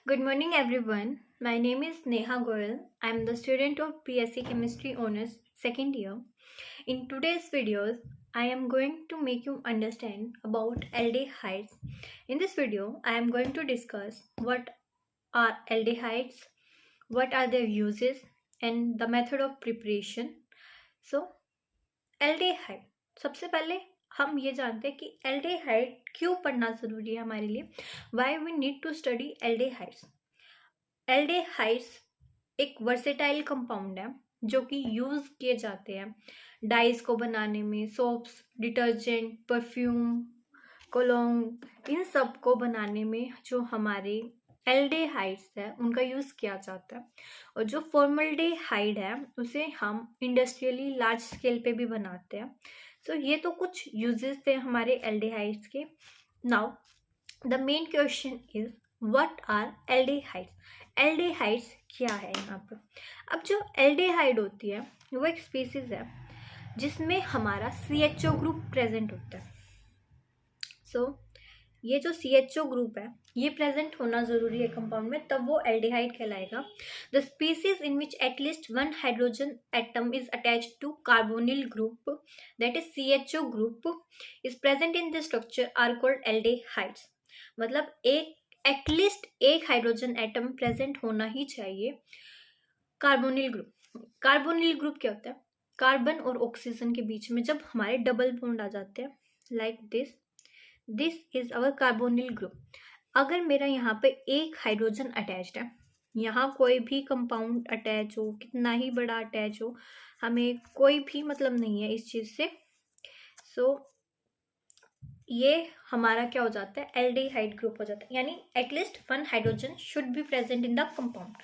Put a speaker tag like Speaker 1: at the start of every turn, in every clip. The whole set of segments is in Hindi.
Speaker 1: Good morning, everyone. My name is Neha Goyal. I am the student of BSc Chemistry Honors second year. In today's videos, I am going to make you understand about aldehydes. In this video, I am going to discuss what are aldehydes, what are their uses, and the method of preparation. So, एल्डेहाइड सबसे पहले हम ये जानते हैं कि एल्डेहाइड क्यों पढ़ना जरूरी है हमारे लिए. Why we need to study aldehydes. Aldehydes एक वर्सेटाइल कंपाउंड है जो कि यूज किए जाते हैं डाइज को बनाने में, सोप्स, डिटर्जेंट, परफ्यूम, कोलोंग, इन सब को बनाने में जो हमारे एल्डेहाइड्स है उनका यूज किया जाता है. और जो फॉर्मल्डेहाइड है उसे हम इंडस्ट्रियली लार्ज स्केल पे भी बनाते हैं. सो ये तो कुछ यूजेस थे हमारे एल्डेहाइड्स के. Now the main question is what are aldehydes. Aldehydes क्या है यहाँ पर. अब जो एल्डेहाइड होती है वो एक स्पीसीज है जिसमें हमारा CHO ग्रुप प्रेजेंट होता है. सो ये जो CHO ग्रुप है ये प्रेजेंट होना जरूरी है कंपाउंड में, तब वो एल्डिहाइड कहलाएगा. The species in which at least one hydrogen atom is attached to carbonyl group that is CHO group is present in the structure are called aldehydes. मतलब एटलीस्ट एक हाइड्रोजन एटम प्रेजेंट होना ही चाहिए कार्बोनिल ग्रुप. कार्बोनिल ग्रुप क्या होता है? कार्बन और ऑक्सीजन के बीच में जब हमारे डबल बॉन्ड आ जाते हैं like this is our carbonyl group. अगर मेरा यहाँ पे एक हाइड्रोजन अटैच्ड है, यहाँ कोई भी कंपाउंड अटैच हो, कितना ही बड़ा अटैच हो, हमें कोई भी मतलब नहीं है इस चीज से. सो ये हमारा क्या हो जाता है? एल्डिहाइड ग्रुप हो जाता है. यानी at least one hydrogen should be present in the compound.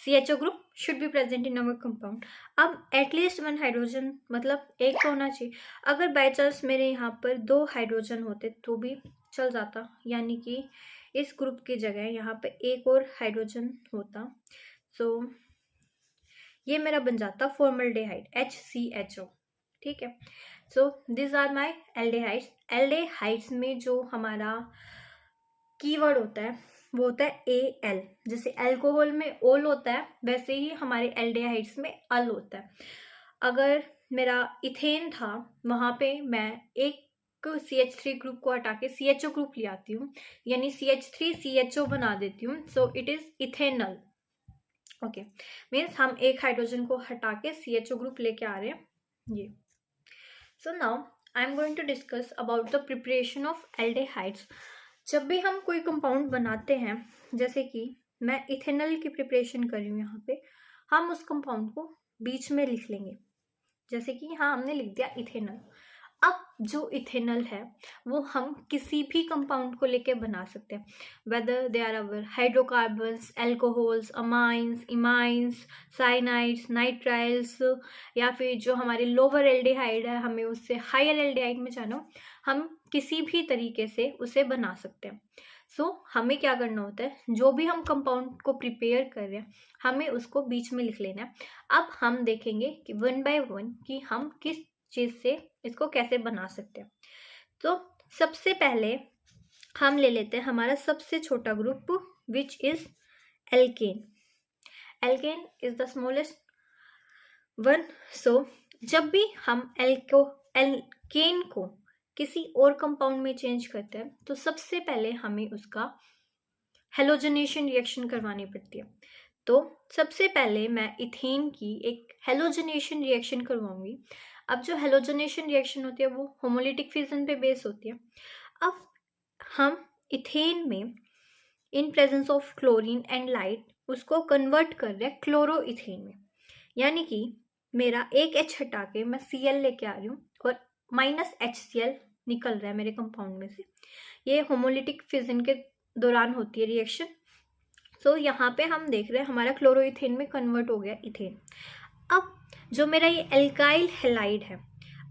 Speaker 1: CHO group should be present in our compound. अब एटलीस्ट वन हाइड्रोजन मतलब एक तो होना चाहिए. अगर बाय चांस मेरे यहाँ पर 2 हाइड्रोजन होते तो भी चल जाता, यानी कि इस ग्रुप की जगह यहाँ पे एक और हाइड्रोजन होता. सो ये मेरा बन जाता फॉर्मल्डेहाइड HCHO. ठीक है. So this are my एल्डेहाइड्स. एल्डेहाइड्स में जो हमारा कीवर्ड होता है वो होता है AL. जैसे अल्कोहल में ओल होता है वैसे ही हमारे एल्डेहाइड्स में अल होता है. अगर मेरा इथेन था वहां पे मैं एक CH3 ग्रुप को हटा के CHO ग्रुप ले आती हूँ, यानी CH3CHO बना देती हूँ. So it is ethanal. Okay, means हम एक हाइड्रोजन को हटा के CHO ग्रुप लेके आ रहे हैं ये. So now I am going to discuss about the preparation of aldehydes. जब भी हम कोई कंपाउंड बनाते हैं, जैसे कि मैं इथेनॉल की प्रिपरेशन कर रही हूँ यहाँ पे, हम उस कंपाउंड को बीच में लिख लेंगे. जैसे कि यहाँ हमने लिख दिया इथेनॉल. अब जो इथेनॉल है वो हम किसी भी कंपाउंड को लेके बना सकते हैं, whether they are our hydrocarbons, alcohols, amines, imines, cyanides, nitriles, या फिर जो हमारे लोअर एल्डिहाइड है हमें उससे हायर एल्डिहाइड में जाना हो, हम किसी भी तरीके से उसे बना सकते हैं. सो हमें क्या करना होता है, जो भी हम कंपाउंड को प्रिपेयर कर रहे हैं हमें उसको बीच में लिख लेना है. अब हम देखेंगे कि वन बाय वन कि हम किस चीज से इसको कैसे बना सकते हैं. तो सबसे पहले हम ले लेते हैं हमारा सबसे छोटा group which is alkane. Alkane is the smallest one. So जब भी हम एल्केन को किसी और कंपाउंड में चेंज करते हैं तो सबसे पहले हमें उसका हेलोजनेशन रिएक्शन करवानी पड़ती है. तो सबसे पहले मैं इथेन की एक हेलोजनेशन रिएक्शन करवाऊंगी. अब जो हेलोजनेशन रिएक्शन होती है वो होमोलिटिक फिजन पे बेस होती है. अब हम इथेन में in presence of chlorine and light उसको कन्वर्ट कर रहे हैं क्लोरोइथेन में. यानी कि मेरा एक H हटा के मैं Cl लेके आ रही हूँ और -HCl निकल रहा है मेरे कंपाउंड में से. ये होमोलिटिक फिजन के दौरान होती है रिएक्शन. सो यहाँ पे हम देख रहे हैं हमारा क्लोरोइथेन में कन्वर्ट हो गया इथेन. अब जो मेरा ये एल्काइल हेलाइड है,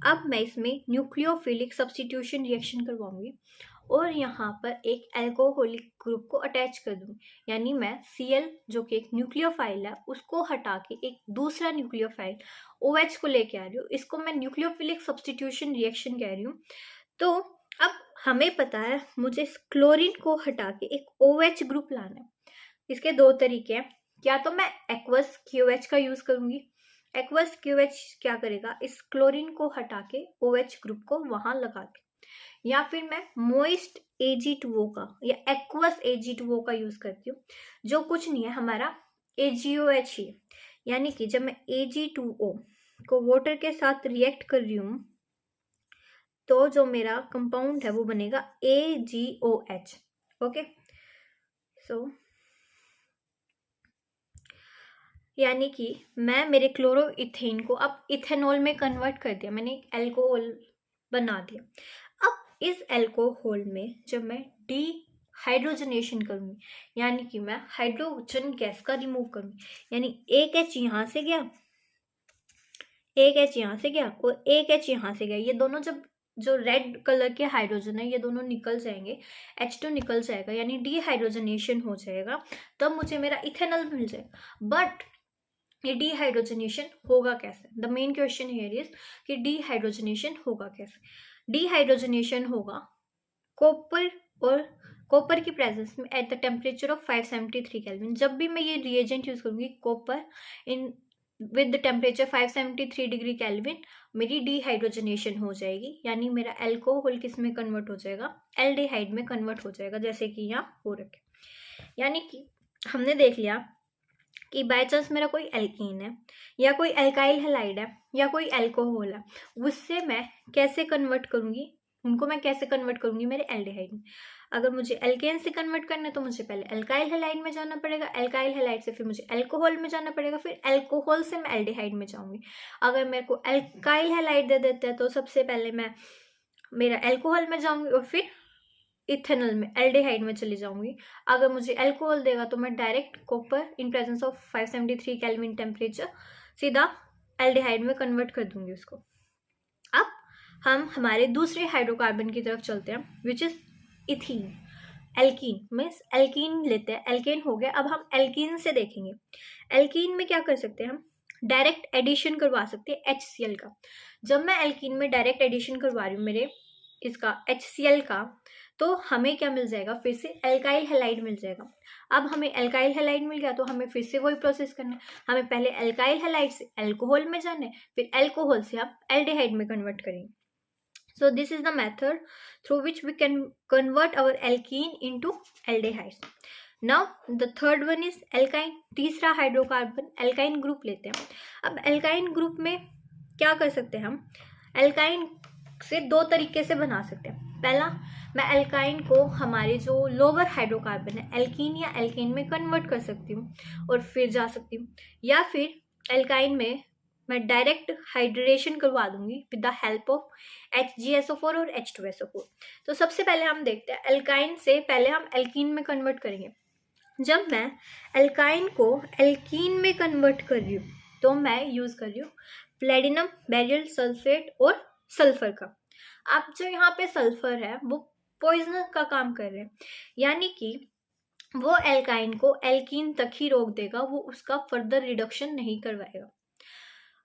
Speaker 1: अब मैं इसमें न्यूक्लियोफिलिक सब्स्टिट्यूशन रिएक्शन करवाऊंगी और यहाँ पर एक अल्कोहलिक ग्रुप को अटैच कर दूंगी. यानी मैं Cl जो कि एक न्यूक्लियोफाइल है उसको हटा के एक दूसरा न्यूक्लियोफाइल OH को लेके आ रही हूँ. इसको मैं न्यूक्लियोफिलिक सब्स्टिट्यूशन रिएक्शन कह रही हूँ. तो अब हमें पता है मुझे इस क्लोरीन को हटा के एक OH ग्रुप लाना है. इसके दो तरीके हैं, या तो मैं एक्वस क्यूएच का यूज करूंगी। एक्वस क्यूएच क्या करेगा, इस क्लोरीन को हटा के OH ग्रुप को वहां लगा दे, या फिर मैं मोइस्ट Ag2O का या एक्वस Ag2O का यूज करती हूँ, जो कुछ नहीं है, हमारा AgOH ही है। यानी कि जब मैं Ag2O को वाटर के साथ रिएक्ट कर रही हूँ तो जो मेरा कंपाउंड है वो बनेगा AgOH। ओके, सो यानी कि मैं मेरे क्लोरो इथेन को अब इथेनॉल में कन्वर्ट कर दिया, मैंने एक एल्कोहल बना दिया। अब इस एल्कोहल में जब मैं डी हाइड्रोजनेशन करूंगी, यानी कि मैं हाइड्रोजन गैस का रिमूव करूंगी, यानी एक H यहाँ से गया, एक H यहाँ से गया और एक H यहाँ से गया, ये दोनों जब जो रेड कलर के हाइड्रोजन है ये दोनों निकल जाएंगे, H2 निकल जाएगा, यानी डीहाइड्रोजनेशन हो जाएगा, तब मुझे मेरा इथेनॉल मिल जाएगा। बट ये डीहाइड्रोजनेशन होगा कैसे? The main question here is कि डीहाइड्रोजनेशन होगा कैसे? डीहाइड्रोजनेशन होगा कॉपर और कॉपर की प्रेजेंस में at the temperature of 573 kelvin. जब भी मैं ये रिएजेंट यूज करूंगी copper in with the temperature 573 degree kelvin, मेरी डीहाइड्रोजनेशन हो जाएगी, यानी मेरा एल्कोहल किस में कन्वर्ट हो जाएगा, एल्डिहाइड में कन्वर्ट हो जाएगा, जैसे कि यहाँ हो रखे। यानी कि हमने देख लिया कि बाय चांस मेरा कोई एल्कीन है या कोई एल्काइल हैलाइड है या कोई एल्कोहल है, उससे मैं कैसे कन्वर्ट करूंगी, उनको मैं कैसे कन्वर्ट करूंगी मेरे एल्डिहाइड में। अगर मुझे एल्केन से कन्वर्ट करना है तो मुझे पहले एल्काइल हैलाइड में जाना पड़ेगा, एल्काइल हैलाइड से फिर मुझे एल्कोहल में जाना पड़ेगा, फिर एल्कोहल से मैं एल्डिहाइड में जाऊंगी। अगर मेरे को एल्काइल हैलाइड दे देते हैं तो सबसे पहले मैं मेरा एल्कोहल में जाऊंगी और फिर इथेनॉल में एल्डिहाइड में चली जाऊंगी। अगर मुझे एल्कोहल देगा तो मैं direct copper in presence of 573 kelvin temperature सीधा एल्डिहाइड में कन्वर्ट कर दूंगी उसको। अब हम हमारे दूसरे हाइड्रोकार्बन की तरफ चलते हैं, which is ethene. Alkene means alkene लेते हैं, एल्केन हो गया। अब हम एल्कीन से देखेंगे, एल्कीन में क्या कर सकते हैं, हम डायरेक्ट एडिशन करवा सकते हैं HCl का। जब मैं एल्कीन में डायरेक्ट एडिशन करवा रही हूँ मेरे इसका HCl का, तो हमें क्या मिल जाएगा, फिर से एल्काइल हैलाइड मिल जाएगा। अब हमें एल्काइल हैलाइड मिल गया तो हमें फिर से वही प्रोसेस करना है, हमें पहले एल्काइल हैलाइड से एल्कोहल में जाना है, फिर एल्कोहल से आप एल्डिहाइड में कन्वर्ट करेंगे। So this is the method through which we can convert our alkene into aldehydes. Now the third one is alkyne, तीसरा हाइड्रोकार्बन alkyne ग्रुप लेते हैं। अब alkyne ग्रुप में क्या कर सकते हैं हम, alkyne से दो तरीके से बना सकते हैं। पहला, मैं एल्काइन को हमारे जो लोअर हाइड्रोकार्बन है एल्कीन या एल्केन में कन्वर्ट कर सकती हूँ और फिर जा सकती हूँ, या फिर एल्काइन में मैं डायरेक्ट हाइड्रेशन करवा दूंगी with the help of HgSO4 और H2SO4। तो सबसे पहले हम देखते हैं एल्काइन से पहले हम एल्कीन में कन्वर्ट करेंगे। जब मैं एल्काइन को एल्कीन में कन्वर्ट कर रही हूँ तो मैं यूज कर रही हूँ प्लेटिनम बेरिल सल्फेट और सल्फर का। अब जो यहाँ पे सल्फर है वो पॉइजन का काम कर रहे हैं, यानी कि वो एल्काइन को एल्कीन तक ही रोक देगा, वो उसका फर्दर रिडक्शन नहीं करवाएगा।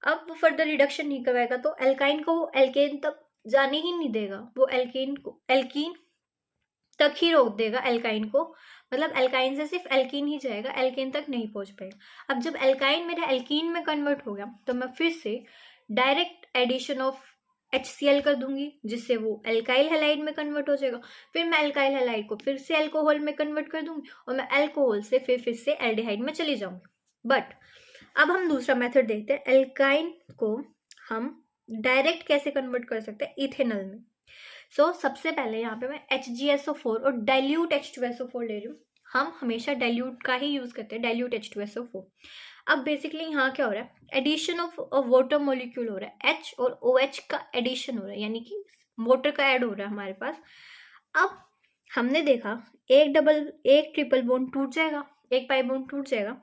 Speaker 1: अब वो फर्दर रिडक्शन नहीं करवाएगा तो एल्काइन को वो एल्केन तक जाने ही नहीं देगा, वो एल्कीन तक ही रोक देगा एल्काइन को, मतलब एल्काइन से सिर्फ एल्कीन ही जाएगा, एल्केन तक नहीं पहुंच पाएगा। अब जब एल्काइन मेरा एल्कीन में कन्वर्ट हो गया तो मैं फिर से डायरेक्ट एडिशन ऑफ HCl कर दूंगी, जिससे वो एल्काइल हैलाइड में कन्वर्ट हो जाएगा। फिर मैं एल्काइल हैलाइड को फिर से एल्कोहल में कन्वर्ट कर दूंगी और मैं एल्कोहल से फिर से एल्डिहाइड में चली जाऊंगी। बट अब हम दूसरा मेथड देखते हैं, एल्काइन को हम डायरेक्ट कैसे कन्वर्ट कर सकते हैं इथेनॉल में। सो सबसे पहले यहाँ पे मैं HgSO4 और डाइल्यूट H2SO4 ले रही हूँ। हम हमेशा डाइल्यूट का ही यूज करते हैं, डाइल्यूट H2SO4। अब बेसिकली यहाँ क्या हो रहा है, एडिशन ऑफ वाटर मॉलिक्यूल हो रहा है, H और OH का एडिशन हो रहा है, यानी कि वाटर का ऐड हो रहा है हमारे पास। अब हमने देखा एक ट्रिपल बॉन्ड टूट जाएगा, एक पाई बॉन्ड टूट जाएगा,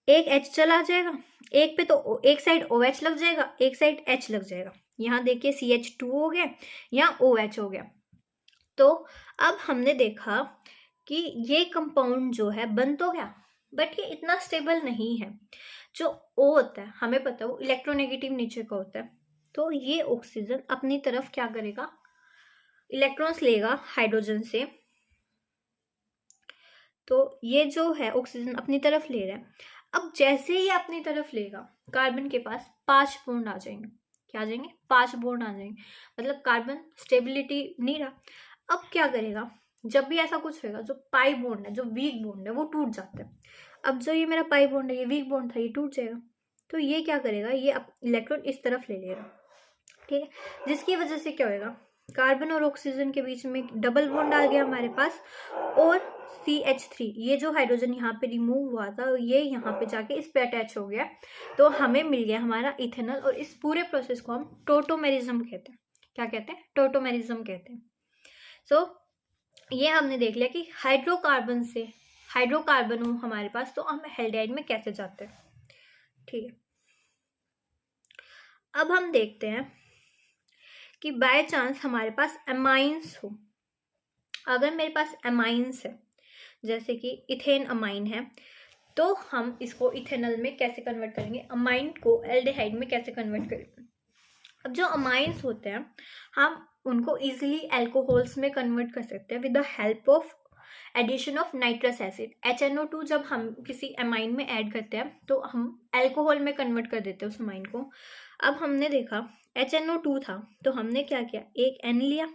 Speaker 1: एक H चला जाएगा, एक पे तो एक साइड OH लग जाएगा, एक साइड H लग जाएगा। यहाँ देखिए CH2 हो गया, यहाँ OH हो गया। तो अब हमने देखा कि ये कंपाउंड जो है बन तो गया, बट ये इतना स्टेबल नहीं है। जो O होता है हमें पता है वो इलेक्ट्रोनेगेटिव नेचर का होता है, तो ये ऑक्सीजन अपनी तरफ क्या करेगा, इलेक्ट्रॉन्स लेगा हाइड्रोजन से, तो ये जो है ऑक्सीजन अपनी तरफ ले रहा है। अब जैसे ही अपनी तरफ लेगा, कार्बन के पास 5 बॉन्ड आ जाएंगे। क्या आ जाएंगे? 5 बॉन्ड आ जाएंगे, मतलब कार्बन स्टेबिलिटी नहीं रहा। अब क्या करेगा? जब भी ऐसा कुछ होगा, जो पाई बॉन्ड है, जो वीक बॉन्ड है, वो टूट जाता है। अब जो ये मेरा पाई बॉन्ड है, ये वीक बॉन्ड था, ये टूट जाएगा। तो ये क्या करेगा? ये इलेक्ट्रॉन इस तरफ ले लेगा, ठीक है। जिसकी वजह से क्या होगा? कार्बन और ऑक्सीजन के बीच में डबल बॉन्ड आ गया हमारे पास, और CH3, ये जो हाइड्रोजन यहाँ पे रिमूव हुआ था, ये यहाँ पे जाके इस पे अटैच हो गया, तो हमें मिल गया हमारा इथेनॉल। और इस पूरे प्रोसेस को हम टोटोमेरिज्म कहते हैं। क्या कहते हैं? टोटोमेरिज्म कहते हैं। सो ये हमने देख लिया कि हाइड्रोकार्बन से हाइड्रोकार्बन हो हमारे पास, तो हम हैल्डाइड में कैसे जाते हैं, ठीक है। अब हम देखते हैं कि बाय चांस हमारे पास एमाइंस हो। अगर मेरे पास एमाइंस है, जैसे कि इथेन अमाइन है, तो हम इसको इथेनॉल में कैसे कन्वर्ट करेंगे? अमाइन को एल्डिहाइड में कैसे कन्वर्ट करेंगे? अब जो अमाइंस होते हैं, हम उनको इजीली अल्कोहल्स में कन्वर्ट कर सकते हैं with the help of addition of nitrous acid. HNO2 जब हम किसी अमाइन में ऐड करते हैं, तो हम अल्कोहल में कन्वर्ट कर देते हैं उस अमाइन को। अब हमने देखा HNO2 था, तो हमने क्या किया? एक N लिया।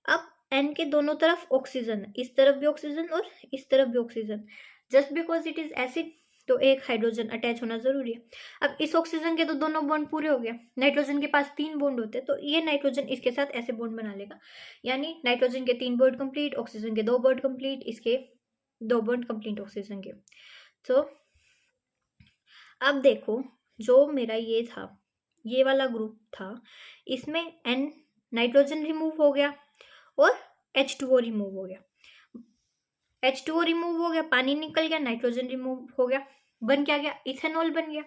Speaker 1: अब N के दोनों तरफ ऑक्सीजन है, इस तरफ भी ऑक्सीजन और इस तरफ भी oxygen. Just because it is acid, तो एक हाइड्रोजन अटैच होना जरूरी है। अब इस ऑक्सीजन के तो दोनों बॉन्ड पूरे हो गए। नाइट्रोजन के पास 3 बॉन्ड होते हैं, तो ये नाइट्रोजन इसके साथ ऐसे बॉन्ड बना लेगा, यानी नाइट्रोजन के 3 बॉन्ड कंप्लीट, ऑक्सीजन के 2 बॉन्ड कंप्लीट, इसके 2 बॉन्ड कंप्लीट ऑक्सीजन के। तो अब देखो, जो मेरा ये था, ये वाला ग्रुप था, इसमें N नाइट्रोजन रिमूव हो गया और H2O रिमूव हो गया। H2O रिमूव हो गया, पानी निकल गया, नाइट्रोजन रिमूव हो गया, बन क्या गया? इथेनॉल बन गया।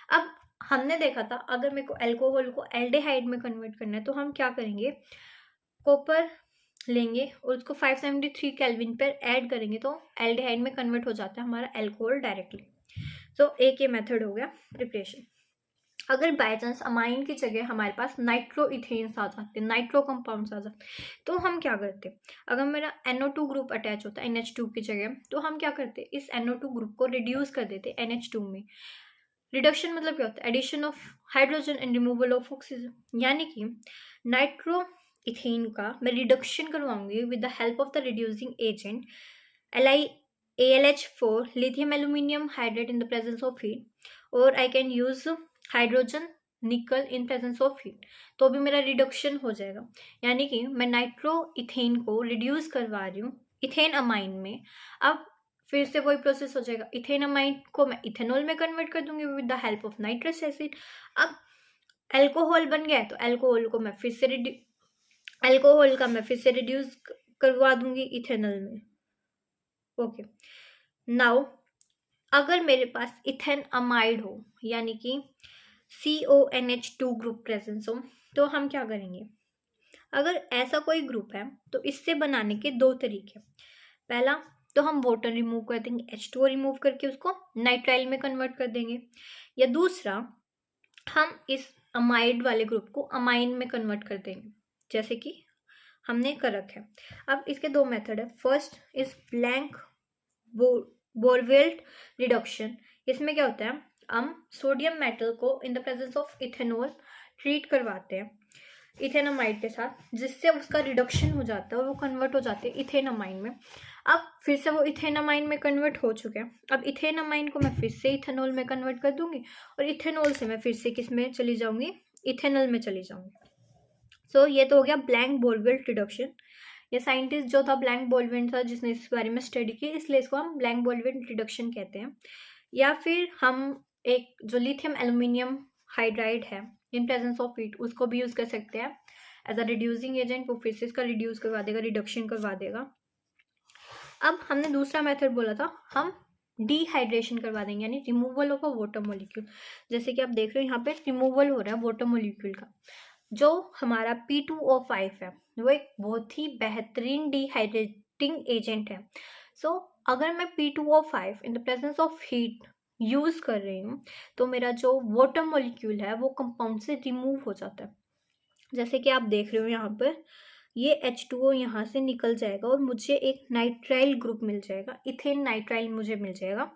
Speaker 1: अब हमने देखा था, अगर मेरे को अल्कोहल को एल्डिहाइड में कन्वर्ट करना है, तो हम क्या करेंगे? कॉपर लेंगे और उसको 573 केल्विन पर ऐड करेंगे, तो एल्डिहाइड में कन्वर्ट हो जाता है हमारा अल्कोहल डायरेक्टली। तो एक ये मेथड हो गया प्रिपरेशन। अगर बाय चांस अमाइन की जगह हमारे पास नाइट्रो इथेन्स आ जाते, नाइट्रो कंपाउंड्स आ जाते, तो हम क्या करते? अगर मेरा NO2 ग्रुप अटैच होता है NH2 की जगह, तो हम क्या करते? इस NO2 ग्रुप को रिड्यूस कर देते NH2 में। रिडक्शन मतलब क्या होता है? Addition of hydrogen and removal of oxygen. यानी कि नाइट्रो इथेन का मैं रिडक्शन करवाऊंगी with the help of the reducing agent AlH4 lithium aluminium hydrate in the presence of heat, और I can use हाइड्रोजन निकल इन प्रेजेंस ऑफ हीट, तो भी मेरा रिडक्शन हो जाएगा। यानी कि मैं नाइट्रो इथेन को रिड्यूस करवा रही हूँ इथेन अमाइन में। अब फिर से वही प्रोसेस हो जाएगा, इथेन अमाइन को मैं इथेनॉल में कन्वर्ट कर दूंगी with the help of nitrous acid. अब अल्कोहल बन गया, तो अल्कोहल को मैं फिर से अल्कोहल का मैं फिर से रिड्यूस करवा दूंगी इथेनॉल में। ओके, नाउ अगर मेरे पास इथेन अमाइड हो, यानी कि CONH2 ग्रुप प्रेजेंस हो, तो हम क्या करेंगे? अगर ऐसा कोई ग्रुप है, तो इससे बनाने के 2 तरीके। पहला, तो हम वाटर रिमूव कर देंगे, H2O रिमूव करके उसको नाइट्राइल में कन्वर्ट कर देंगे। या दूसरा, हम इस अमाइड वाले ग्रुप को अमाइन में कन्वर्ट कर देंगे, जैसे कि हमने कर रखा है। अब इसके 2 मेथड है। First is Blanc Bouveault reduction. इसमें क्या होता है? हम सोडियम मेटल को in the presence of ethanol treat करवाते हैं इथेनमाइड के साथ, जिससे उसका रिडक्शन हो जाता है और वो कन्वर्ट हो जाते हैं इथेनमाइन में। अब फिर से वो इथेनमाइन में कन्वर्ट हो चुके हैं। अब इथेनमाइन को मैं फिर से इथेनॉल में कन्वर्ट कर दूंगी, और इथेनॉल से मैं फिर से किस में चली जाऊंगी? इथेनॉल में चली जाऊंगी। सो ये तो हो गया ब्लैंक बोरवेल्ट रिडक्शन। ये साइंटिस्ट जो था ब्लैंक बोलवेंट था, जिसने इस बारे में स्टडी की, इसलिए इसको हम ब्लैंक बोलवेंट रिडक्शन कहते हैं। या फिर हम एक जो लिथियम एल्यूमिनियम हाइड्राइड है इन प्रेजेंस ऑफ हीट, उसको भी यूज कर सकते हैं एज अ रिड्यूसिंग एजेंट। वो फिर से इसका रिड्यूस करवा देगा, रिडक्शन करवा देगा। अब हमने दूसरा मेथड बोला था, हम डिहाइड्रेशन करवा देंगे, यानी removal of a water molecule. जैसे कि आप देख रहे हो यहाँ पे रिमूवल हो रहा है वाटर मॉलिक्यूल का। जो हमारा P2O5 है, वो एक बहुत ही बेहतरीन डिहाइड्रेटिंग एजेंट है। सो अगर मैं P2O5 in the presence of heat use कर रही हूँ, तो मेरा जो वाटर मॉलिक्यूल है वो कंपाउंड से रिमूव हो जाता है। जैसे कि आप देख रहे हो यहाँ पर ये H2O यहाँ से निकल जाएगा और मुझे एक नाइट्राइल ग्रुप मिल जाएगा, इथेन नाइट्राइल मुझे मिल जाएगा,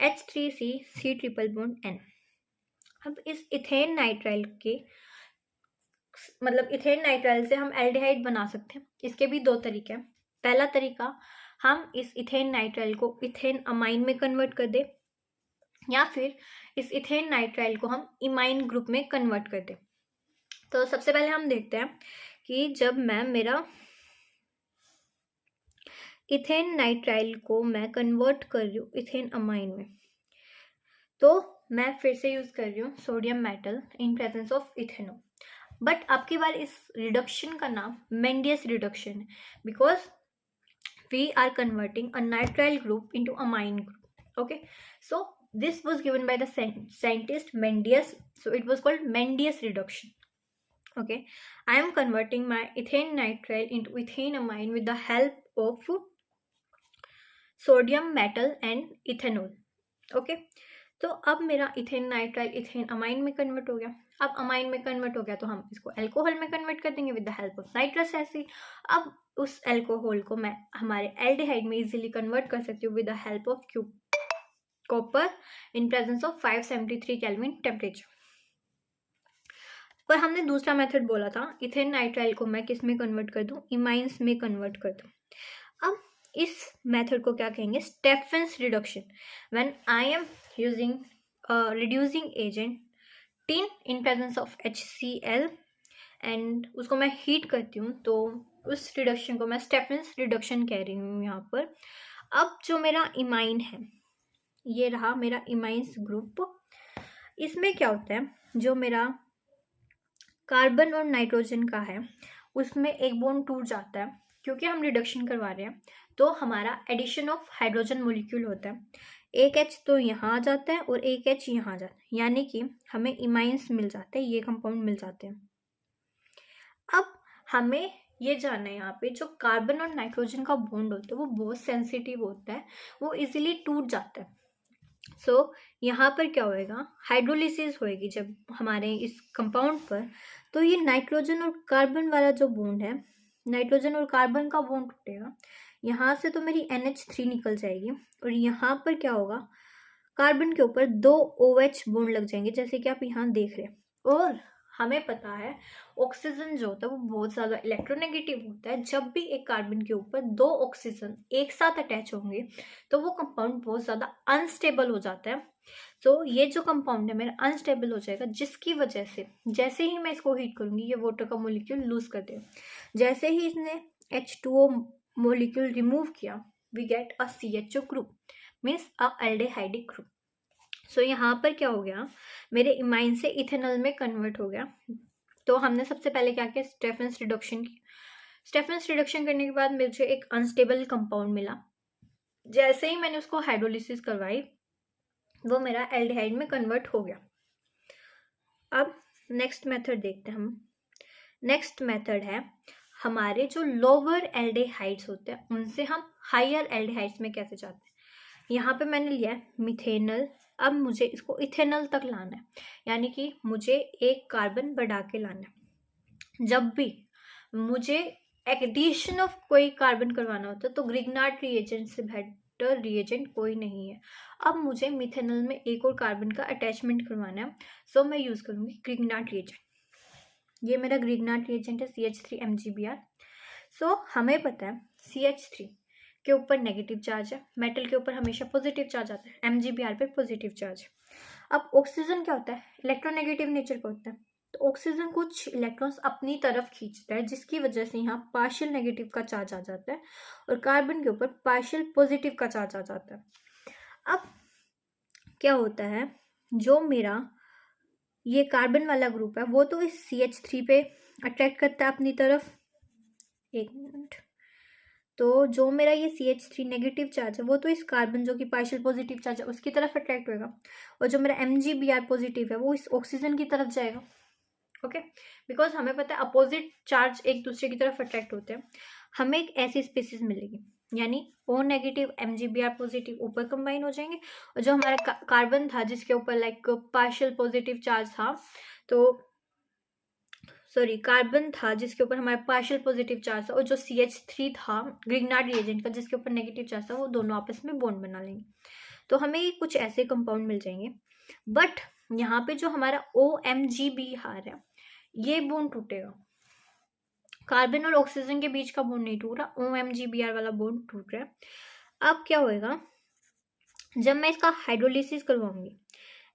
Speaker 1: H3C C triple bond N। अब इस इथेन नाइट्राइल के मतलब इथेन नाइट्राइल से हम एल्डिहाइड बना सकते हैं। इसके भी दो तरीके हैं। पहला तरीका, हम इस इथेन नाइट्राइल को इथेन अमाइन में कन्वर्ट कर दें, या फिर इस इथेन नाइट्राइल को हम इमाइन ग्रुप में कन्वर्ट कर दें। तो सबसे पहले हम देखते हैं कि जब मैं मेरा इथेन नाइट्राइल को मैं कन्वर्ट कर रही हूँ इथेन अमाइन में, तो मैं फिर से यूज कर रही हूँ sodium metal in presence of ethanol. But आपकी बार इस रिडक्शन का नाम मेंडियस रिडक्शन है, because we are converting a nitrile group into amine group. Okay, so this was given by the scientist Mendius, so it was called Mendius reduction. Okay, I am converting my ethane nitrile into ethane amine with the help of sodium metal and ethanol. Okay, तो अब मेरा इथेन नाइट्राइल इथेन अमाइन में कन्वर्ट हो गया। अब अमाइन में कन्वर्ट हो गया तो हम इसको अल्कोहल में कन्वर्ट कर देंगे with the help of nitrous acid. अब उस अल्कोहल को मैं हमारे एल्डिहाइड में इजीली कन्वर्ट कर सकती हूँ with the help of copper in presence of 573 kelvin temperature. पर हमने दूसरा मेथड बोला था, इथेन नाइट्राइल को मैं किस में कन्वर्ट कर दूं, इमाइंस में कन्वर्ट कर दूं। अब इस मेथड को क्या कहेंगे, Stephens reduction. When I am using reducing agent tin in presence of HCl and उसको मैं हीट करती हूँ, तो उस रिडक्शन को मैं स्टेफेंस रिडक्शन कह रही हूँ यहाँ पर। अब जो मेरा इमाइन है, ये रहा मेरा इमाइंस ग्रुप। इसमें क्या होता है, जो मेरा कार्बन और नाइट्रोजन का है उसमें एक बॉन्ड टूट जाता है, क्योंकि हम रिडक्शन करवा रहे हैं तो हमारा एडिशन ऑफ हाइड्रोजन मोलिक्यूल होता है। एक H तो यहाँ आ जाता है और एक H यहाँ आ जाता है, यानी कि हमें इमाइंस मिल जाते हैं, ये कंपाउंड मिल जाते हैं। अब हमें ये जानना है यहाँ पे जो कार्बन और नाइट्रोजन का बॉन्ड होता है वो बहुत सेंसिटिव होता है, वो इजीली टूट जाता है। सो यहाँ पर क्या होएगा, हाइड्रोलिसिस होएगी जब हमारे इस कंपाउंड पर, तो ये नाइट्रोजन और कार्बन वाला जो बॉन्ड है, नाइट्रोजन और कार्बन का बॉन्ड टूटेगा, यहाँ से तो मेरी NH3 निकल जाएगी और यहाँ पर क्या होगा, कार्बन के ऊपर 2 OH बॉन्ड लग जाएंगे, जैसे कि आप यहाँ देख रहे हैं। और हमें पता है ऑक्सीजन जो होता है वो बहुत ज़्यादा इलेक्ट्रोनेगेटिव होता है। जब भी एक कार्बन के ऊपर 2 ऑक्सीजन एक साथ अटैच होंगे तो वो कंपाउंड बहुत ज़्यादा अनस्टेबल हो जाता है। तो ये जो कंपाउंड है मेरा अनस्टेबल हो जाएगा, जिसकी वजह से जैसे ही मैं इसको हीट करूंगी ये वाटर का मोलिक्यूल लूज कर देगा। जैसे ही इसने H2O मोलिक्यूल रिमूव किया, we get a CHO group, means a aldehydic group. So यहाँ पर क्या हो गया, मेरे इमाइन से इथेनॉल में कन्वर्ट हो गया। तो हमने सबसे पहले क्या किया, स्टेफेंस रिडक्शन की। स्टेफेंस रिडक्शन करने के बाद मुझे एक अनस्टेबल कंपाउंड मिला। जैसे ही मैंने उसको हाइड्रोलिसिस करवाई वो मेरा एल्डिहाइड में कन्वर्ट हो गया। अब नेक्स्ट मेथड देखते हैं हम। नेक्स्ट मेथड है हमारे जो लोअर एल्डिहाइड्स होते हैं उनसे हम हायर एल्डिहाइड्स में कैसे जाते हैं। यहाँ पे मैंने लिया है मिथेनल, अब मुझे इसको इथेनॉल तक लाना है, यानी कि मुझे एक कार्बन बढ़ा के लाना है। जब भी मुझे एडिशन ऑफ कोई कार्बन करवाना होता है तो ग्रिग्नार्ड रिएजेंट से बेटर रिएजेंट कोई नहीं है। अब मुझे मिथेनॉल में एक और कार्बन का अटैचमेंट करवाना है, सो मैं यूज करूंगी ग्रिग्नार्ड रिएजेंट। ये मेरा ग्रिग्नार्ड रिएजेंट है CH3MgBr। सो हमें पता है CH3 के ऊपर नेगेटिव चार्ज है, मेटल के ऊपर हमेशा पॉजिटिव चार्ज आता है, MgBr पे पॉजिटिव चार्ज है। अब ऑक्सीजन क्या होता है, इलेक्ट्रोनेगेटिव नेचर का होता है, तो ऑक्सीजन कुछ इलेक्ट्रॉन्स अपनी तरफ खींचता है, जिसकी वजह से यहाँ पार्शियल नेगेटिव का चार्ज आ जाता है और कार्बन के ऊपर पार्शियल पॉजिटिव का चार्ज आ जाता है। अब क्या होता है, जो मेरा ये कार्बन वाला ग्रुप है वो तो इस CH3 पे अट्रैक्ट करता है अपनी तरफ, एक मिनट, तो जो मेरा ये CH3 नेगेटिव चार्ज है वो तो इस कार्बन जो कि पार्शियल पॉजिटिव चार्ज है उसकी तरफ अट्रैक्ट होएगा, और जो मेरा MgBr पॉजिटिव है वो इस ऑक्सीजन की तरफ जाएगा। ओके, बिकॉज हमें पता है अपोजिट चार्ज एक दूसरे की तरफ अट्रैक्ट होते हैं। हमें एक ऐसी स्पीसीज मिलेगी, यानी O नेगेटिव MgBr पॉजिटिव ऊपर कंबाइन हो जाएंगे, और जो हमारा कार्बन था जिसके ऊपर लाइक पार्शियल पॉजिटिव चार्ज था, तो सॉरी कार्बन था जिसके ऊपर हमारा पार्शियल पॉजिटिव चार्ज था, और जो CH3 था ग्रिग्नार्ड रिएजेंट का जिसके ऊपर नेगेटिव चार्ज था, वो दोनों आपस में बॉन्ड बना लेंगे। तो हमें कुछ ऐसे कंपाउंड मिल जाएंगे। बट यहाँ पे जो हमारा OMGBr है, ये बॉन्ड टूटेगा। कार्बन और ऑक्सीजन के बीच का बॉन्ड नहीं टूट रहा, OMGBr वाला बॉन्ड टूट रहा है। अब क्या होएगा, जब मैं इसका हाइड्रोलिसिस करवाऊंगी,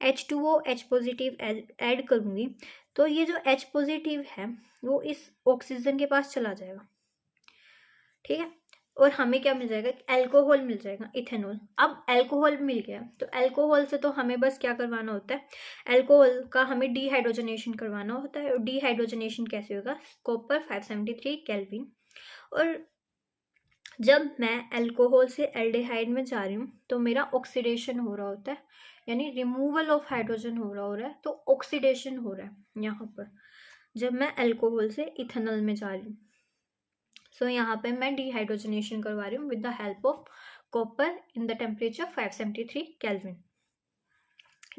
Speaker 1: H2O H पॉजिटिव ऐड करूंगी, तो ये जो H पॉजिटिव है वो इस ऑक्सीजन के पास चला जाएगा, ठीक है। और हमें क्या मिल जाएगा, अल्कोहल मिल जाएगा, इथेनॉल। अब अल्कोहल मिल गया, तो अल्कोहल से तो हमें बस क्या करवाना होता है, अल्कोहल का हमें डिहाइड्रोजनेशन करवाना होता है। और डिहाइड्रोजनेशन कैसे होगा, कॉपर 573 केल्विन। और जब मैं अल्कोहल से एल्डिहाइड में जा रही हूँ तो मेरा ऑक्सीडेशन हो रहा होता है, यानी रिमूवल ऑफ हाइड्रोजन हो रहा है, तो ऑक्सीडेशन हो रहा है यहाँ पर जब मैं अल्कोहल से इथेनॉल में जा रही हूँ। सो यहाँ पे मैं डिहाइड्रोजनेशन करवा रही हूँ with the help of copper in the temperature 573 kelvin.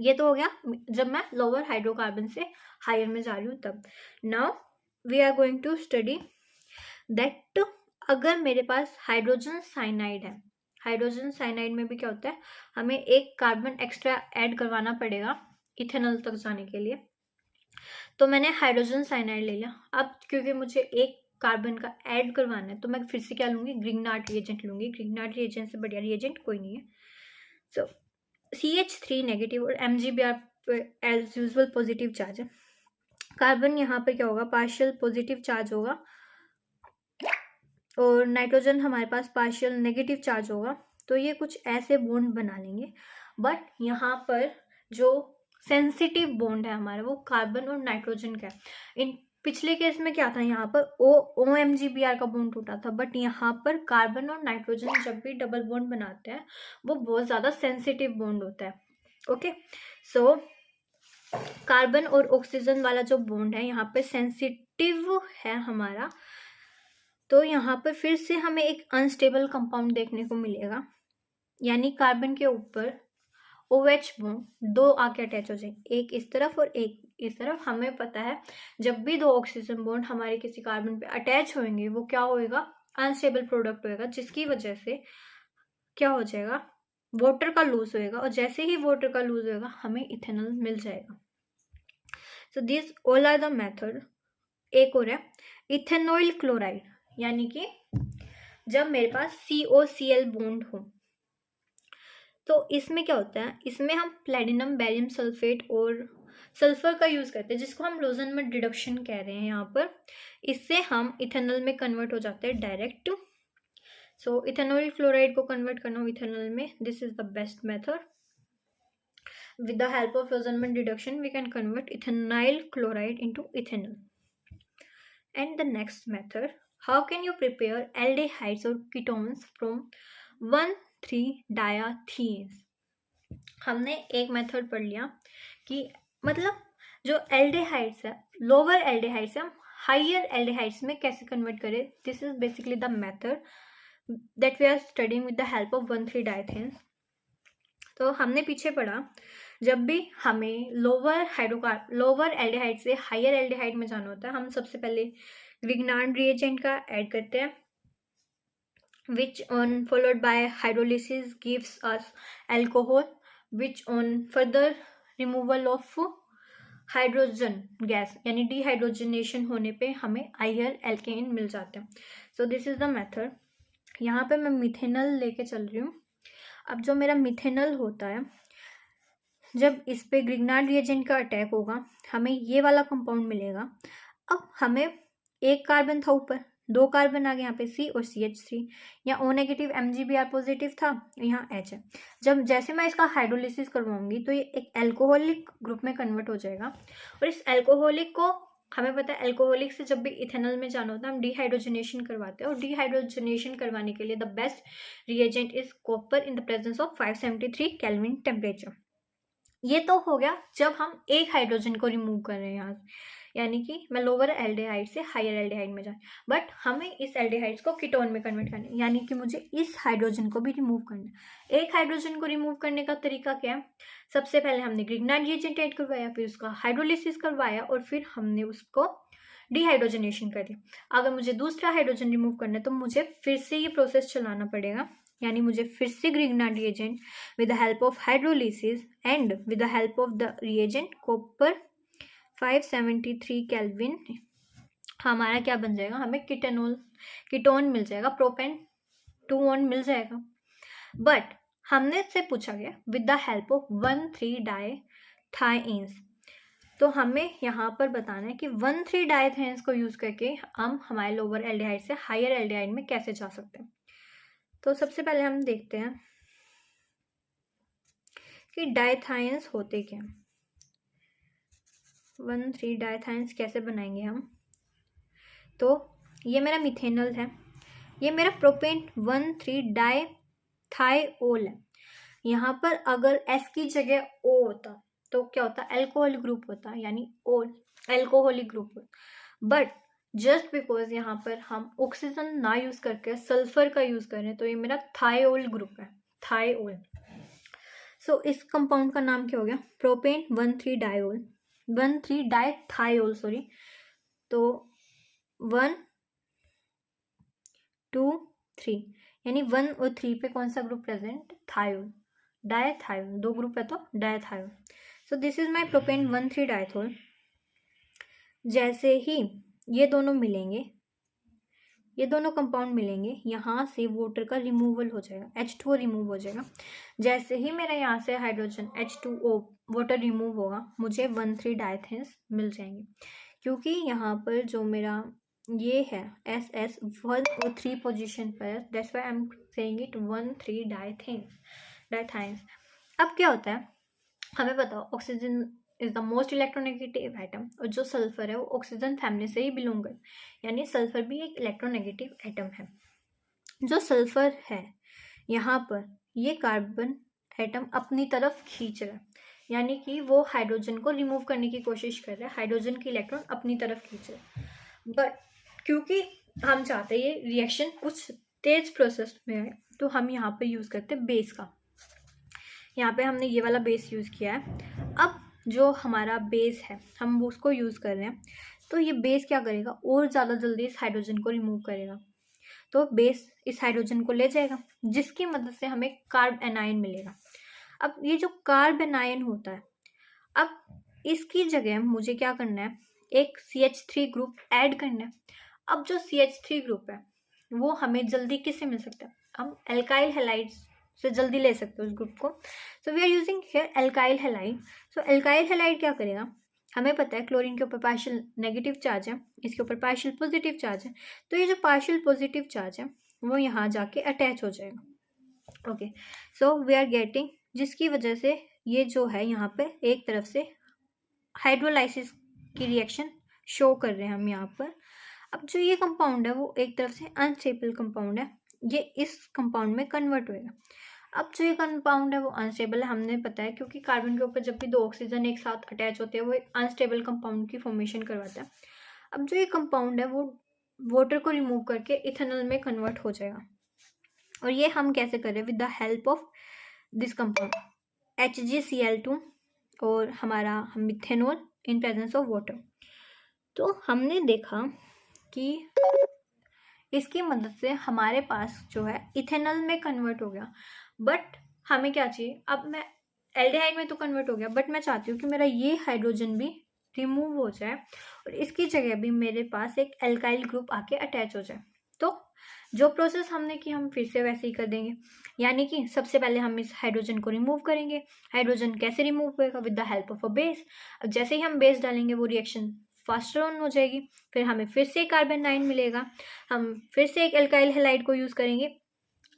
Speaker 1: ये तो हो गया जब मैं लोअर हाइड्रोकार्बन से हायर में जा रही हूँ तब। Now we are going to study that अगर मेरे पास हाइड्रोजन साइनाइड है, हाइड्रोजन साइनाइड में भी क्या होता है, हमें एक कार्बन एक्स्ट्रा ऐड करवाना पड़ेगा इथेनॉल तक जाने के लिए। तो मैंने हाइड्रोजन साइनाइड ले लिया। अब क्योंकि मुझे एक कार्बन का ऐड करवाना है तो मैं फिर से क्या लूंगी, ग्रिग्नार्ड रिएजेंट लूंगी। ग्रिग्नार्ड रिएजेंट से बढ़िया रिएजेंट कोई नहीं है। सो CH3 नेगेटिव और MgBr as usual positive charge है। कार्बन यहाँ पर क्या होगा, पार्शियल पॉजिटिव चार्ज होगा, और नाइट्रोजन हमारे पास पार्शियल नेगेटिव चार्ज होगा। तो ये कुछ ऐसे बॉन्ड बना लेंगे। बट यहाँ पर जो सेंसिटिव बॉन्ड है हमारा वो कार्बन और नाइट्रोजन का है। इन पिछले केस में क्या था, यहाँ पर OMGBr का बॉन्ड टूटा था, बट यहाँ पर कार्बन और नाइट्रोजन जब भी डबल बॉन्ड बनाते हैं वो बहुत ज़्यादा सेंसिटिव बॉन्ड होता है। ओके, सो कार्बन और ऑक्सीजन वाला जो बॉन्ड है यहाँ पे सेंसिटिव है हमारा। तो यहाँ पर फिर से हमें एक अनस्टेबल कंपाउंड देखने को मिलेगा, यानी कार्बन के ऊपर OH बॉन्ड दो आके अटैच हो जाएंगे, एक इस तरफ और एक इस तरफ। हमें पता है जब भी दो ऑक्सीजन बॉन्ड हमारे किसी कार्बन पे अटैच होंगे वो क्या होएगा, अनस्टेबल प्रोडक्ट होएगा, जिसकी वजह से क्या हो जाएगा, वाटर का लूज होएगा। और जैसे ही वाटर का लूज होएगा हमें इथेनॉल मिल जाएगा। So this all are the method. एक और है इथेनॉइल क्लोराइड, यानी कि जब मेरे पास COCl बॉन्ड हो। तो इसमें क्या होता है, इसमें हम प्लेटिनम बैरियम सल्फेट और सल्फर का यूज करते हैं, जिसको हम रोजनमैट रिडक्शन कह रहे हैं यहाँ पर। इससे हम इथेनॉल में कन्वर्ट हो जाते हैं डायरेक्ट। सो इथेनॉइल क्लोराइड को कन्वर्ट करना हो इथेनॉल में, this is the best method. With the help of Rosenmund reduction we can convert ethanoyl chloride into ethanol. And the next method, how can you prepare aldehydes और कीटोन्स फ्रॉम 1,3-diathenes। हमने एक मेथड पढ़ लिया कि मतलब जो एल्डिहाइड्स है, लोअर एल्डिहाइड्स है, हम हायर एल्डिहाइड्स में कैसे कन्वर्ट करें। This is basically the method that we are studying with the help of 1,3-diathenes। तो हमने पीछे पढ़ा, जब भी हमें लोअर एल्डिहाइड से हायर एल्डिहाइड में जाना होता है, हम सबसे पहले ग्रिग्नार्ड रिएजेंट का ऐड करते हैं, which on followed by hydrolysis gives us alcohol, which on further removal of hydrogen gas यानी डिहाइड्रोजनेशन होने पे हमें हायर एल्केन मिल जाते हैं। सो दिस इज द मेथड। यहाँ पे मैं मिथेनॉल लेके चल रही हूँ। अब जो मेरा मिथेनॉल होता है, जब इस पे ग्रिग्नार्ड रिएजेंट का अटैक होगा हमें ये वाला कंपाउंड मिलेगा। अब हमें एक कार्बन था ऊपर, दो कार्बन आ गए यहाँ पे C और CH3, या O नेगेटिव MgBr पॉजिटिव था, यहाँ H है। जब जैसे मैं इसका हाइड्रोलिसिस करवाऊंगी तो ये एक अल्कोहलिक ग्रुप में कन्वर्ट हो जाएगा। और इस अल्कोहलिक को हमें पता है, अल्कोहलिक से जब भी इथेनॉल में जाना होता है हम डिहाइड्रोजनेशन करवाते हैं। और डिहाइड्रोजनेशन करवाने के लिए the best reagent is copper in the presence of 573 kelvin temperature. ये तो हो गया जब हम एक हाइड्रोजन को रिमूव कर रहे हैं यहाँ से, यानी कि मैं लोअर एल्डिहाइड से हायर एल्डिहाइड में जाए। बट हमें इस एल्डिहाइड्स को कीटोन में कन्वर्ट करना है, यानी कि मुझे इस हाइड्रोजन को भी रिमूव करना है। एक हाइड्रोजन को रिमूव करने का तरीका क्या है, सबसे पहले हमने ग्रिग्नार्ड रिएजेंट ऐड करवाया, फिर उसका हाइड्रोलिसिस करवाया, और फिर हमने उसको डिहाइड्रोजनेशन कर दिया। अगर मुझे दूसरा हाइड्रोजन रिमूव करना है तो मुझे फिर से ये प्रोसेस चलाना पड़ेगा, यानी मुझे फिर से Grignard reagent with the help of hydrolysis and with the help of the reagent copper 573 kelvin हमारा क्या बन जाएगा, हमें कीटोन मिल जाएगा, प्रोपेन 2 मिल जाएगा। बट हमने इससे पूछा गया विद द हेल्प ऑफ 1,3-डाइथाइन्स, तो हमें यहाँ पर बताना है कि 1,3-डाइथाइन्स को यूज करके हम हमारे लोअर एल्डिहाइड से हायर एल्डिहाइड में कैसे जा सकते हैं। तो सबसे पहले हम देखते हैं कि डाइथाइन्स होते क्या, 1,3-डाइथाइन्स कैसे बनाएंगे हम। तो ये मेरा मिथेनॉल है, ये मेरा प्रोपेन 1,3-डाइथाइओल है। यहाँ पर अगर S की जगह O होता तो क्या होता, अल्कोहल ग्रुप होता, यानी O अल्कोहलिक ग्रुप होता। बट जस्ट बिकॉज यहाँ पर हम ऑक्सीजन ना यूज करके सल्फर का यूज कर रहे हैं तो ये मेरा थायोल ग्रुप है, थायोल। सो इस कंपाउंड का नाम क्या हो गया, प्रोपेन 1,3-डाइथाइओल सॉरी। तो 1 2 3 यानी 1 और 3 पे कौन सा group present, thiol, dithiol, 2 group है तो dithiol. So this is my propane 1,3-डाइथोल। जैसे ही ये दोनों मिलेंगे, ये दोनों कंपाउंड मिलेंगे, यहाँ से वाटर का रिमूवल हो जाएगा, H2O रिमूव हो जाएगा। जैसे ही मेरा यहाँ से हाइड्रोजन H2O वाटर रिमूव होगा, मुझे 1,3-डाइथेन्स मिल जाएंगे, क्योंकि यहाँ पर जो मेरा ये है SS 1 और 3 पोजीशन पर, that's why I am saying it one three dithianes. अब क्या होता है, हमें पता हो oxygen is the most electronegative atom, और जो सल्फर है वो ऑक्सीजन फैमिली से ही बिलोंग है, यानी सल्फर भी एक इलेक्ट्रोनेगेटिव एटम है। जो सल्फर है यहाँ पर ये कार्बन एटम अपनी तरफ खींच रहा है, यानी कि वो हाइड्रोजन को रिमूव करने की कोशिश कर रहा है, हाइड्रोजन की इलेक्ट्रॉन अपनी तरफ खींच रहा है। बट क्योंकि हम चाहते हैं ये रिएक्शन कुछ तेज प्रोसेस में है, तो हम यहाँ पे यूज करते हैं बेस का। यहाँ पे हमने ये वाला बेस यूज किया है। अब जो हमारा बेस है हम उसको यूज कर रहे हैं, तो ये बेस क्या करेगा, और ज़्यादा जल्दी इस हाइड्रोजन को रिमूव करेगा। तो बेस इस हाइड्रोजन को ले जाएगा, जिसकी मदद से हमें कार्ब एनायन मिलेगा। अब ये जो कार्ब एनायन होता है, अब इसकी जगह मुझे क्या करना है, एक CH3 ग्रुप ऐड करना है। अब जो CH3 ग्रुप है वो हमें जल्दी किससे मिल सकता है, हम एल्काइल हैलाइड्स से जल्दी ले सकते हो उस ग्रुप को। So we are using here alkyl halide. So alkyl halide क्या करेगा, हमें पता है क्लोरीन के ऊपर पार्शियल नेगेटिव चार्ज है, इसके ऊपर पार्शियल पॉजिटिव चार्ज है, तो ये जो पार्शियल पॉजिटिव चार्ज है वो यहाँ जाके अटैच हो जाएगा। Okay, so we are getting, जिसकी वजह से ये जो है यहाँ पे एक तरफ से हाइड्रोलाइसिस की रिएक्शन शो कर रहे हैं हम यहाँ पर। अब जो ये कंपाउंड है वो एक तरफ से अनस्टेबल कंपाउंड है, ये इस कंपाउंड में कन्वर्ट होएगा। अब जो ये कंपाउंड है वो अनस्टेबल है, हमने पता है, क्योंकि कार्बन के ऊपर जब भी 2 ऑक्सीजन एक साथ अटैच होते हैं वो एक अनस्टेबल कंपाउंड की फॉर्मेशन करवाता है। अब जो ये कंपाउंड है वो वाटर को रिमूव करके इथेनॉल में कन्वर्ट हो जाएगा, और ये हम कैसे कर रहे हैं, with the help of this compound HgCl2 और हमारा methanol in presence of water. तो हमने देखा कि इसकी मदद से हमारे पास जो है इथेनॉल में कन्वर्ट हो गया। बट हमें क्या चाहिए, अब मैं एल्डिहाइड में तो कन्वर्ट हो गया, बट मैं चाहती हूँ कि मेरा ये हाइड्रोजन भी रिमूव हो जाए और इसकी जगह भी मेरे पास एक एल्काइल ग्रुप आके अटैच हो जाए। तो जो प्रोसेस हमने की हम फिर से वैसे ही कर देंगे, यानी कि सबसे पहले हम इस हाइड्रोजन को रिमूव करेंगे। हाइड्रोजन कैसे रिमूव होएगा, with the help of a base. अब जैसे ही हम बेस डालेंगे वो रिएक्शन फास्टर ऑन हो जाएगी, फिर हमें फिर से कार्बन 9 मिलेगा, हम फिर से एक एल्काइल हैलाइड को यूज करेंगे।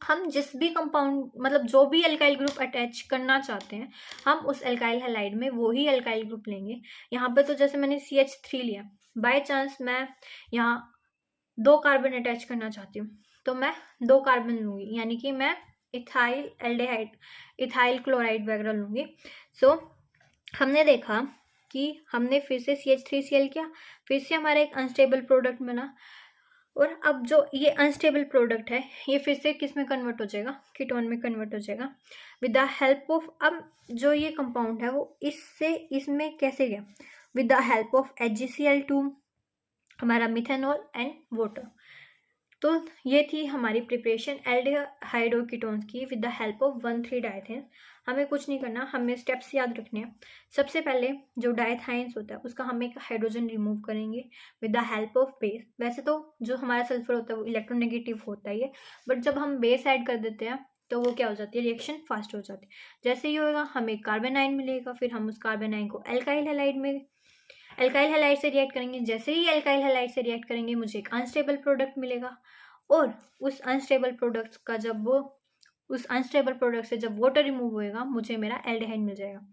Speaker 1: हम जिस भी कंपाउंड मतलब जो भी एल्काइल ग्रुप अटैच करना चाहते हैं हम उस एल्काइल हैलाइड में वो ही एल्काइल ग्रुप लेंगे। यहाँ पे तो जैसे मैंने CH3 लिया, बाय चांस मैं यहाँ 2 कार्बन अटैच करना चाहती हूँ तो मैं 2 कार्बन लूँगी, यानी कि मैं इथाइल एल्डिहाइड, इथाइल क्लोराइड वगैरह लूँगी। सो हमने देखा कि हमने फिर से CH3Cl किया, फिर से हमारा एक अनस्टेबल प्रोडक्ट बना, और अब जो ये अनस्टेबल प्रोडक्ट है ये फिर से किस में कन्वर्ट हो जाएगा, कीटोन में कन्वर्ट हो जाएगा विद द हेल्प ऑफ, अब जो ये कंपाउंड है वो इससे इसमें कैसे गया, with the help of HgCl2 हमारा मिथेनॉल एंड वाटर। तो ये थी हमारी प्रिपरेशन एल्डिहाइड और कीटोन्स की विद द हेल्प ऑफ 1,3 डायथेन्स। हमें कुछ नहीं करना, हमें स्टेप्स याद रखने हैं। सबसे पहले जो डायथाइंस होता है उसका हम एक हाइड्रोजन रिमूव करेंगे with the help of base. वैसे तो जो हमारा सल्फर होता है वो इलेक्ट्रोनेगेटिव होता ही है, बट जब हम बेस ऐड कर देते हैं तो वो क्या हो जाती है, रिएक्शन फास्ट हो जाती है। जैसे ही होगा हमें कार्बन आयन मिलेगा, फिर हम उस कार्बन आयन को एल्काइल हैलाइड से रिएक्ट करेंगे। जैसे ही एल्काइल हैलाइड से रिएक्ट करेंगे मुझे एक अनस्टेबल प्रोडक्ट मिलेगा, और उस अनस्टेबल प्रोडक्ट से जब वाटर रिमूव होएगा मुझे मेरा एल्डिहाइड मिल जाएगा।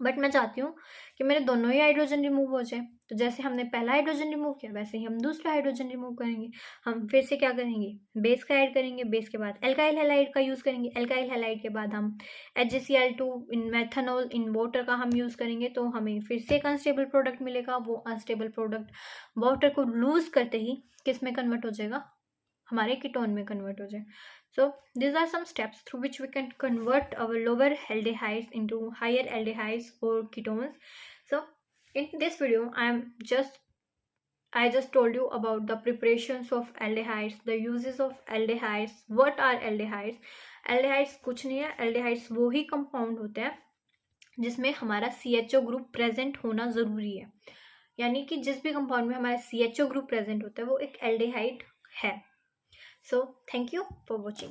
Speaker 1: बट मैं चाहती हूँ कि मेरे दोनों ही हाइड्रोजन रिमूव हो जाए। तो जैसे हमने पहला हाइड्रोजन रिमूव किया वैसे ही हम दूसरा हाइड्रोजन रिमूव करेंगे। हम फिर से क्या करेंगे, बेस का ऐड करेंगे, बेस के बाद एल्काइल हैलाइड का यूज़ करेंगे, एल्काइल हैलाइड के बाद हम HCl2 in methanol in water का हम यूज़ करेंगे। तो हमें फिर से एक अनस्टेबल प्रोडक्ट मिलेगा। वो अनस्टेबल प्रोडक्ट वाटर को लूज करते ही किस में कन्वर्ट हो जाएगा, हमारे कीटोन में कन्वर्ट हो जाए। So these are some steps through which we can convert our lower aldehydes into higher aldehydes or ketones. So in this video I just told you about the preparations of aldehydes, the uses of aldehydes, what are aldehydes. Aldehydes कुछ नहीं है, aldehydes वो ही कंपाउंड होते हैं जिसमें हमारा CHO ग्रुप प्रेजेंट होना ज़रूरी है। यानी कि जिस भी कंपाउंड में हमारा CHO ग्रुप प्रेजेंट होता है वो एक एल्डिहाइड है। So thank you for watching.